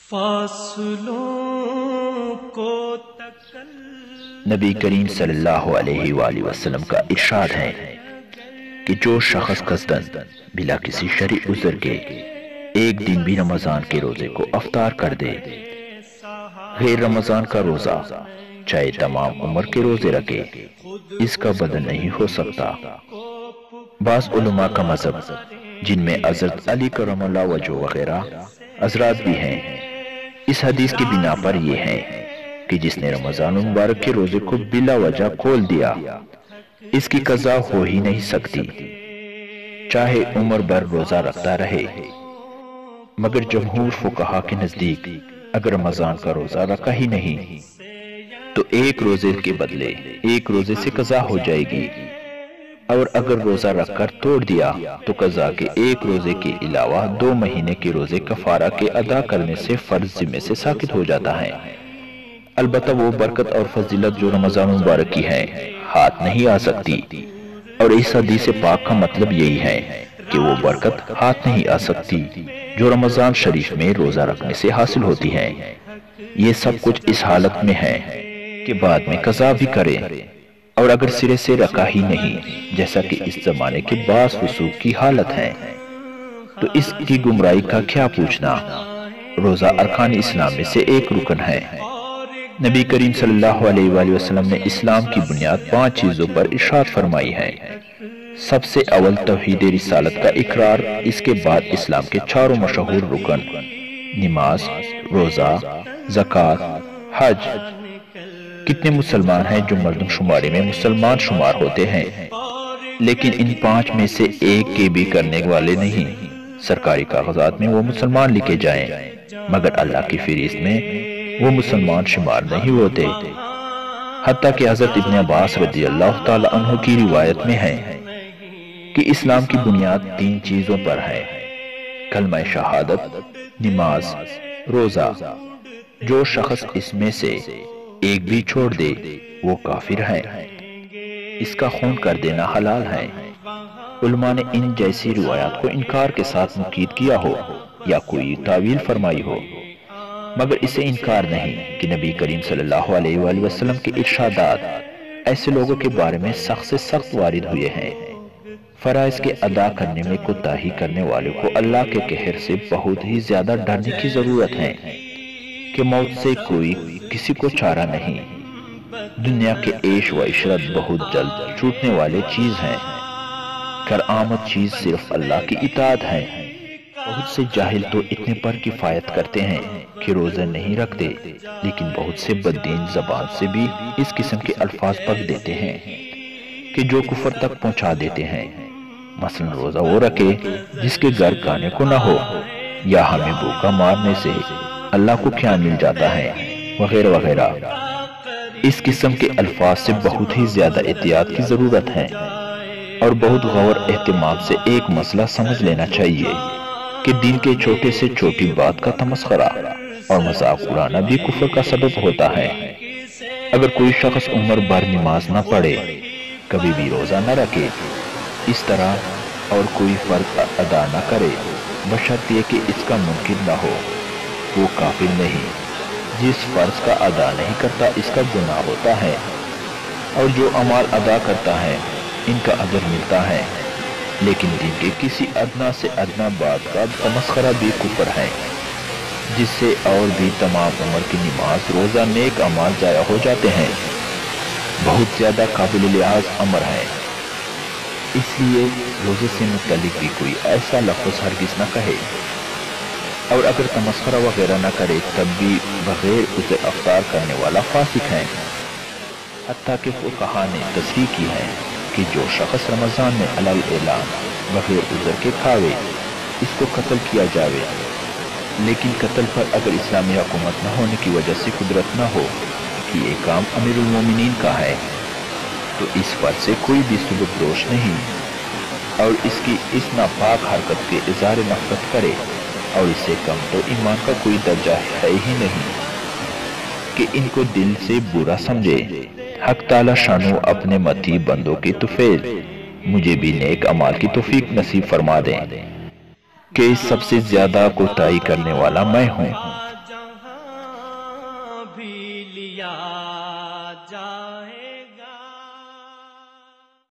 فاصلوں کو نبی کریم صلی اللہ علیہ وآلہ وسلم کا ارشاد ہے کہ جو شخص قصداً بلا کسی شرعی عذر کے ایک دن بھی رمضان کے روزے کو افطار کر دے، غیر رمضان کا روزہ چاہے تمام عمر کے روزے رکھے، اس کا بدل نہیں ہو سکتا۔ بعض علماء کا مذہب، جن میں حضرت علی کرم اللہ وجہ وغیرہ حضرات بھی ہیں، اس حدیث کی بنا پر یہ ہے کہ جس نے رمضان المبارک کے روزے کو بلا وجہ کھول دیا، اس کی قضا ہو ہی نہیں سکتی، چاہے عمر بھر روزہ رکھتا رہے۔ مگر جمہور فقہا کے نزدیک اگر رمضان کا روزہ رکھا ہی نہیں تو ایک روزے کے بدلے ایک روزے سے قضا ہو جائے گی، اور اگر روزہ رکھ کر توڑ دیا تو قضا کے ایک روزے کے علاوہ 2 مہینے کے روزے کفارہ کے ادا کرنے سے فرض ذمے سے ساقط ہو جاتا ہے۔ البتہ وہ برکت اور فضیلت جو رمضان مبارک کی ہے ہاتھ نہیں آ سکتی، اور اس حدیث پاک کا مطلب یہی ہے کہ وہ برکت ہاتھ نہیں آ سکتی جو رمضان شریف میں روزہ رکھنے سے حاصل ہوتی ہے۔ یہ سب کچھ اس حالت میں ہے کہ بعد میں قضا بھی کرے، اور اگر سرے سے رکھا ہی نہیں، جیسا کہ اس زمانے کے بعض فسوق کی حالت ہے، تو اس کی گمراہی کا کیا پوچھنا۔ روزہ ارکان اسلام میں سے ایک رکن ہے۔ نبی کریم صلی اللہ علیہ وآلہ وسلم نے اسلام کی بنیاد 5 چیزوں پر ارشاد فرمائی ہے۔ سب سے اول توحید رسالت کا اقرار، اس کے بعد اسلام کے 4 مشہور رکن، نماز، روزہ، زکوٰۃ، حج۔ کتنے مسلمان ہیں جو مردم شماری میں مسلمان شمار ہوتے ہیں، لیکن ان 5 میں سے ایک کے بھی کرنے والے نہیں۔ سرکاری کاغذات میں وہ مسلمان لکھے جائیں، مگر اللہ کی فہرست میں وہ مسلمان شمار نہیں ہوتے۔ حتیٰ کہ حضرت ابن عباس رضی اللہ تعالی عنہ کی روایت میں ہے کہ اسلام کی بنیاد 3 چیزوں پر ہے: کلمہ شہادت، نماز، روزہ۔ جو شخص اس میں سے ایک بھی چھوڑ دے وہ کافر ہے، اس کا خون کر دینا حلال ہے۔ علماء نے ان جیسی روایات کو انکار کے ساتھ نقید کیا ہو یا کوئی تعویل فرمائی ہو، مگر اسے انکار نہیں کہ نبی کریم صلی اللہ علیہ وآلہ وسلم کے ارشادات ایسے لوگوں کے بارے میں سخت سے سخت وارد ہوئے ہیں۔ فرائض کے ادا کرنے میں کوتاہی کرنے والوں کو اللہ کے قہر سے بہت ہی زیادہ ڈرنے کی ضرورت ہے کہ موت سے کوئی کسی کو چارہ نہیں۔ دنیا کے عیش و عشرت بہت جلد چھوٹنے والے چیز ہیں، کارآمد چیز صرف اللہ کی اطاعت ہے۔ بہت سے جاہل تو اتنے پر کفایت کرتے ہیں کہ روزہ نہیں رکھتے، لیکن بہت سے بددین زبان سے بھی اس قسم کے الفاظ پک دیتے ہیں کہ جو کفر تک پہنچا دیتے ہیں۔ مثلا روزہ وہ رکھے جس کے گھر کھانے کو نہ ہو، یا ہمیں بھوکا مارنے سے اللہ کو کیا مل جاتا ہے، وغیرہ وغیرہ۔ اس قسم کے الفاظ سے بہت ہی زیادہ احتیاط کی ضرورت ہے، اور بہت غور اہتمام سے ایک مسئلہ سمجھ لینا چاہیے کہ دین کے چھوٹے سے چھوٹی بات کا تمسخرہ اور مذاق اڑانا بھی کفر کا سبب ہوتا ہے۔ اگر کوئی شخص عمر بھر نماز نہ پڑھے، کبھی بھی روزہ نہ رکھے، اس طرح اور کوئی فرض ادا نہ کرے، بشرط یہ کہ اس کا منکر نہ ہو، وہ کافر نہیں۔ جس فرض کا ادا نہیں کرتا اس کا گناہ ہوتا ہے، اور جو اعمال ادا کرتا ہے ان کا اجر ملتا ہے، لیکن دین کے کسی ادنا سے ادنا بات کا تمسخرہ بھی کفر ہے، جس سے اور بھی تمام عمر کی نماز، روزہ، نیک اعمال ضائع ہو جاتے ہیں۔ بہت زیادہ قابل لحاظ امر ہے، اس لیے روزے سے متعلق بھی کوئی ایسا لفظ ہرگز نہ کہے، اور اگر تمسخرہ وغیرہ نہ کرے تب بھی بغیر اسے افطار کرنے والا فاسق ہے۔ حتیٰ کہ فقہا نے تصریح کی ہے کہ جو شخص رمضان میں علی الاعلان بغیر عذر کے کھاوے، اس کو قتل کیا جاوے، لیکن قتل پر اگر اسلامی حکومت نہ ہونے کی وجہ سے قدرت نہ ہو کہ یہ کام امیر المومنین کا ہے، تو اس فرض سے کوئی بھی ثبوت دوش نہیں، اور اس کی اس ناپاک حرکت کے اظہار نفرت کرے، اور اس سے کم تو ایمان کا کوئی درجہ ہے ہی نہیں کہ ان کو دل سے برا سمجھے۔ حق تعالی شانو اپنے متی بندوں کی توفیق مجھے بھی نیک اعمال کی توفیق نصیب فرما دیں کہ سب سے زیادہ کوتاہی کرنے والا میں ہوں۔ بھی لیا جا